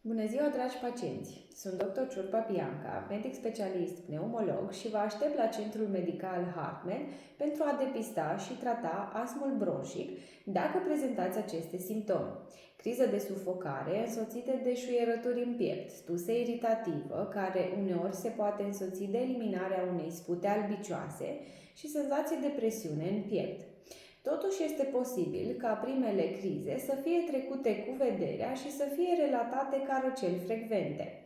Bună ziua, dragi pacienți! Sunt dr. Ciurpa Bianca, medic specialist pneumolog și vă aștept la Centrul Medical Hartman pentru a depista și trata astmul bronșic dacă prezentați aceste simptome. Criză de sufocare însoțită de șuierături în piept, tuse iritativă, care uneori se poate însoți de eliminarea unei spute albicioase și senzație de presiune în piept. Totuși este posibil ca primele crize să fie trecute cu vederea și să fie relatate ca răceli frecvente.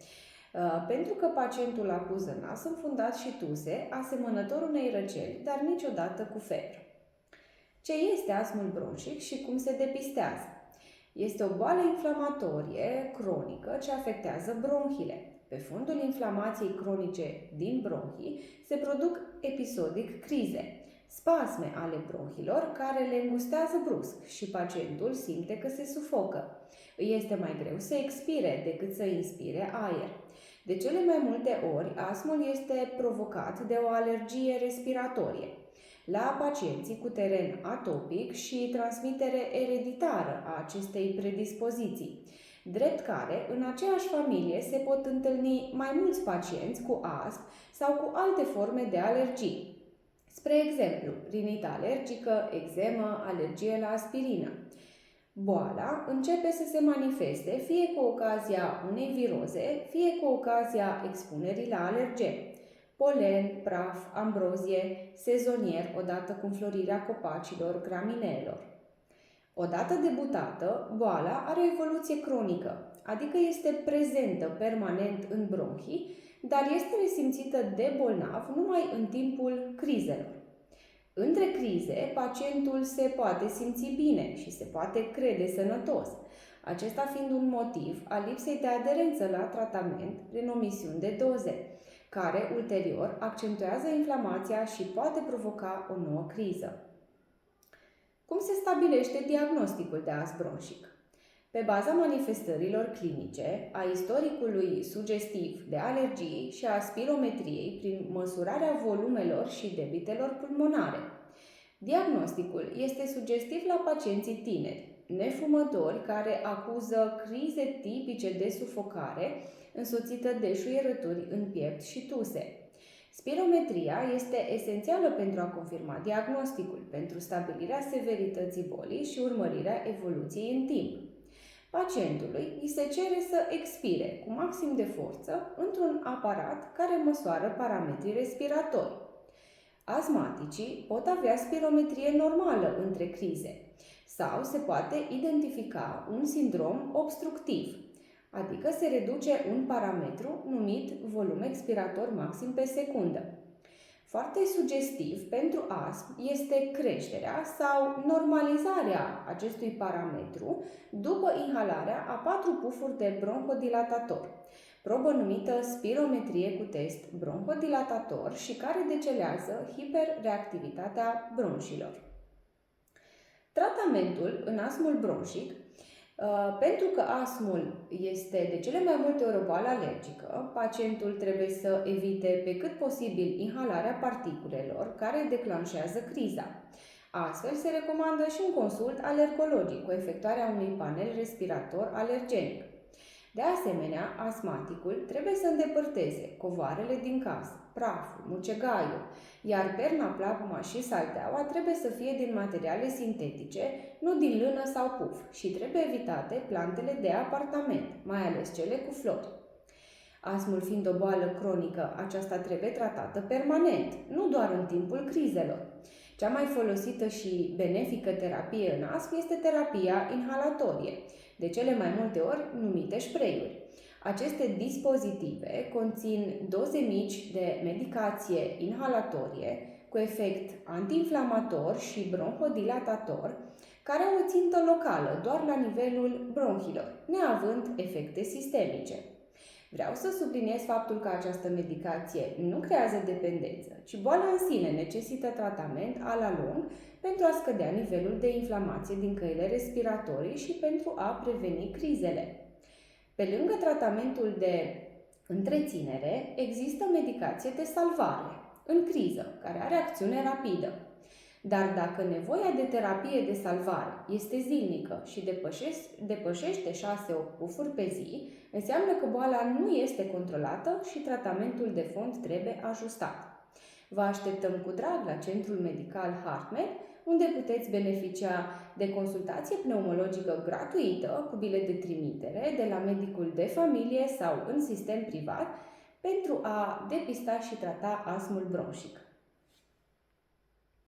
Pentru că pacientul acuză nas înfundat și tuse, asemănător unei răceli, dar niciodată cu febră. Ce este astmul bronșic și cum se depistează? Este o boală inflamatorie cronică ce afectează bronhile. Pe fundul inflamației cronice din bronhii se produc episodic crize, spasme ale bronhilor care le îngustează brusc și pacientul simte că se sufocă. Îi este mai greu să expire decât să inspire aer. De cele mai multe ori, astmul este provocat de o alergie respiratorie. La pacienții cu teren atopic și transmitere ereditară a acestei predispoziții, drept care în aceeași familie se pot întâlni mai mulți pacienți cu astm sau cu alte forme de alergii. Spre exemplu, rinită alergică, eczemă, alergie la aspirină. Boala începe să se manifeste fie cu ocazia unei viroze, fie cu ocazia expunerii la alergeni. Polen, praf, ambrozie, sezonier, odată cu înflorirea copacilor, gramineelor. Odată debutată, boala are o evoluție cronică, adică este prezentă permanent în bronhii, dar este resimțită de bolnav numai în timpul crizelor. Între crize, pacientul se poate simți bine și se poate crede sănătos, acesta fiind un motiv al lipsei de aderență la tratament prin omisiuni de doze, care ulterior accentuează inflamația și poate provoca o nouă criză. Cum se stabilește diagnosticul de astm bronșic? Pe baza manifestărilor clinice, a istoricului sugestiv de alergii și a spirometriei prin măsurarea volumelor și debitelor pulmonare. Diagnosticul este sugestiv la pacienții tineri, nefumători care acuză crize tipice de sufocare însoțită de șuierături în piept și tuse. Spirometria este esențială pentru a confirma diagnosticul, pentru stabilirea severității bolii și urmărirea evoluției în timp. Pacientului îi se cere să expire cu maxim de forță într-un aparat care măsoară parametrii respiratori. Asmaticii pot avea spirometrie normală între crize sau se poate identifica un sindrom obstructiv, adică se reduce un parametru numit volum expirator maxim pe secundă. Foarte sugestiv pentru astm este creșterea sau normalizarea acestui parametru după inhalarea a 4 pufuri de bronhodilatator, probă numită spirometrie cu test bronhodilatator și care decelează hiperreactivitatea bronșilor. Tratamentul în astmul bronșic, pentru că astmul este de cele mai multe ori o boală alergică, pacientul trebuie să evite pe cât posibil inhalarea particulelor care declanșează criza. Astfel, se recomandă și un consult alergologic cu efectuarea unui panel respirator alergenic. De asemenea, asmaticul trebuie să îndepărteze covoarele din casă, praful, mucegaiul, iar perna, plapuma și salteaua trebuie să fie din materiale sintetice, nu din lână sau puf, și trebuie evitate plantele de apartament, mai ales cele cu flori. Astmul fiind o boală cronică, aceasta trebuie tratată permanent, nu doar în timpul crizelor. Cea mai folosită și benefică terapie în astm este terapia inhalatorie, de cele mai multe ori numite spray-uri. Aceste dispozitive conțin doze mici de medicație inhalatorie cu efect antiinflamator și bronhodilatator, care au o țintă locală, doar la nivelul bronhilor, neavând efecte sistemice. Vreau să subliniez faptul că această medicație nu creează dependență, ci boala în sine necesită tratament a la lung pentru a scădea nivelul de inflamație din căile respiratorii și pentru a preveni crizele. Pe lângă tratamentul de întreținere, există medicație de salvare în criză, care are acțiune rapidă. Dar dacă nevoia de terapie de salvare este zilnică și depășește 6-8 pufuri pe zi, înseamnă că boala nu este controlată și tratamentul de fond trebuie ajustat. Vă așteptăm cu drag la Centrul Medical HeartMed, unde puteți beneficia de consultație pneumologică gratuită cu bilet de trimitere de la medicul de familie sau în sistem privat pentru a depista și trata astmul bronșic.